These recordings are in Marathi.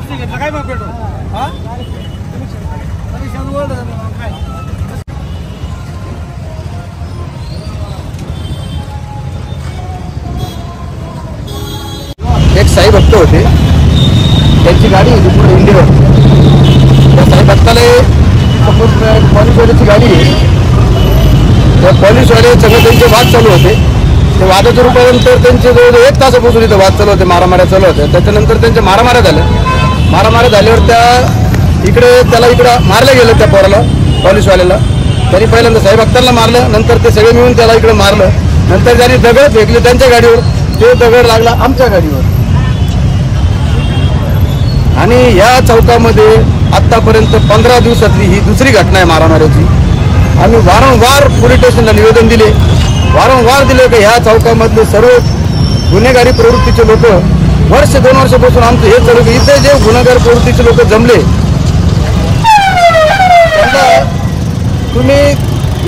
काय मग पेट्रोल हा काय एक साई भक्त होते, त्यांची गाडी होती पूर्ण इंडियावर. त्या साई भक्ताला पोलीसवाल्याची गाडी आहे. त्या पोलीसवाले सगळे त्यांचे वाद चालू होते. ते वादाच्या रूपानंतर त्यांचे जवळजवळ 1 तासापासून इथं वाद चालू होते, मारामाऱ्या चालू होत्या. त्याच्यानंतर त्यांच्या मारामाऱ्या झाल्या. मारामाऱ्या झाल्यावर त्याला इकडं मारलं गेलं, त्या पोराला पोलीसवाल्याला. त्यांनी पहिल्यांदा साई भक्तांना मारलं, नंतर ते सगळे मिळून त्याला इकडे मारलं. नंतर त्यांनी दगड फेकले त्यांच्या गाडीवर, ते दगड लागला आमच्या गाडीवर. आणि या चौकामध्ये आतापर्यंत 15 दिवसातली ही दुसरी घटना आहे मारामारीची. आम्ही वारंवार पोलीस स्टेशनला निवेदन दिले, वारंवार दिले की ह्या चौकामधले सर्व गुन्हेगारी प्रवृत्तीचे लोक वर्ष 2 वर्षापासून आमचं हे चालू की इथे जे गुन्हेगार प्रवृत्तीचे लोक जमले त्यांना तुम्ही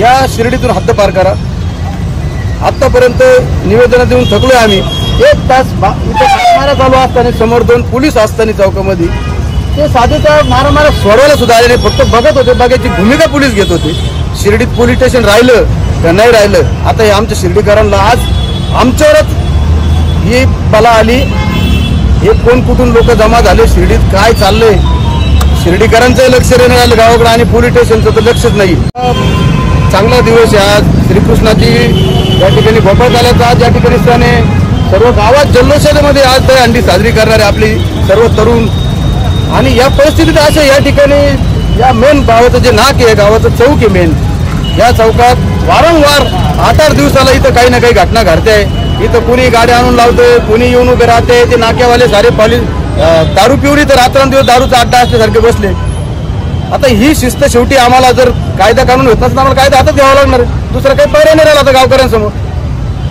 या शिर्डीतून हद्दपार करा. आतापर्यंत निवेदन देऊन थकलोय आम्ही. 1 तास इथे मारामाऱ्या चालू असताना समोर 2 पोलीस असताना चौकामध्ये ते साधे त्या मारामाऱ्या सोडवायला सुद्धा आले नाही, फक्त बघत होते. बघायची भूमिका पोलीस घेत होते. शिर्डीत पोलीस स्टेशन राहिलं का नाही राहिलं, आता हे आमच्या शिर्डीकरांना आज आमच्यावरच ही बला आली. हे कोण कुठून लोक जमा झाले, शिर्डीत काय चाललंय, शिर्डीकरांचंही लक्ष नाही राहिलं गावाकडे आणि पोलीस स्टेशनचं तर लक्षच नाही. चांगला दिवस आहे आज. श्रीकृष्णाची या ठिकाणी गोपाळ झाल्याचा आज या ठिकाणी सण आहे. सर्व गावात जल्लोषामध्ये आज दहीहंडी साजरी करणारे आपली सर्व तरुण. आणि या परिस्थितीत अशा या ठिकाणी या मेन गावाचं जे नाक आहे, गावाचं चौक आहे मेन, या चौकात वारंवार 8-8 दिवसाला इथं काही ना काही घटना घडते. इथं कुणी गाड्या आणून लावतोय, कुणी येऊन उभे राहते. ते नाक्यावाले सारे पोलीस दारू पिवरी तर रात्रंदिवस दारूचा अड्डा असल्यासारखे बसले. आता ही शिस्त शेवटी आम्हाला जर कायदा कानून होत नसतं आम्हाला कायदा हातात घ्यावा लागणार आहे. दुसरं काही पर्याय नाही राहिला आता गावकऱ्यांसमोर.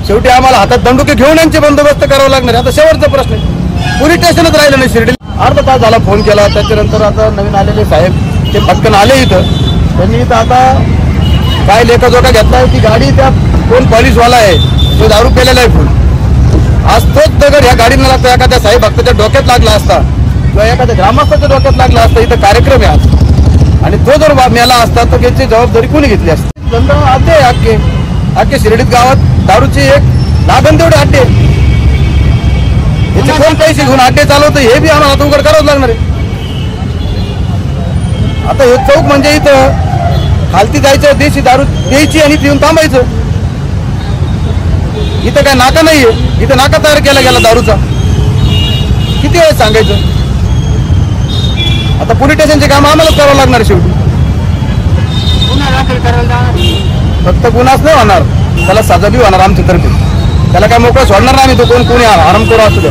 शेवटी आम्हाला हातात दंडुके घेऊन यांचे बंदोबस्त करावा लागणार आहे. आता शेवटचा प्रश्न आहे, पोलीस स्टेशनच राहिलं नाही शिर्डी. अर्धा तास झाला फोन केला, त्याच्यानंतर आता नवीन आलेले साहेब ते पटकन आले इथं. त्यांनी इथं आता काय लेखाजोखा घेतलाय की गाडी त्या कोण पोलीसवाला आहे तो दारू पेलेला आहे फुल. आज तोच दगड ह्या गाडीनं लागता एखाद्या साहेब भक्ताच्या डोक्यात लागला असता किंवा एखाद्या ग्रामस्थाच्या डोक्यात लागला असता. इथं कार्यक्रम आहे आज आणि तो जर मेला असता तर त्याची जबाबदारी कोणी घेतली असती. अड्डे अख्खे शिर्डीत गावात दारूची एक लागण तेवढे अड्डे, याचे कोण पैसे घेऊन अड्डे चालवतं हे बी आम्हाला आता उघड करावंच लागणार आहे. आता हे चौक म्हणजे इथं खालती जायचं, देशी दारू द्यायची आणि पिऊन थांबायचं. इथं काय नाका नाहीये, इथं नाका तयार केला गेला दारूचा. किती वेळ सांगायचं. आता पोलीस स्टेशनचे काम आम्हालाच करावं लागणार शेवटी. फक्त गुन्हाच नाही होणार, त्याला सजा बी होणार आमच्या तर्फे. त्याला काय मोकळं सोडणार नाही तो कोणी आराम करू असू द्या.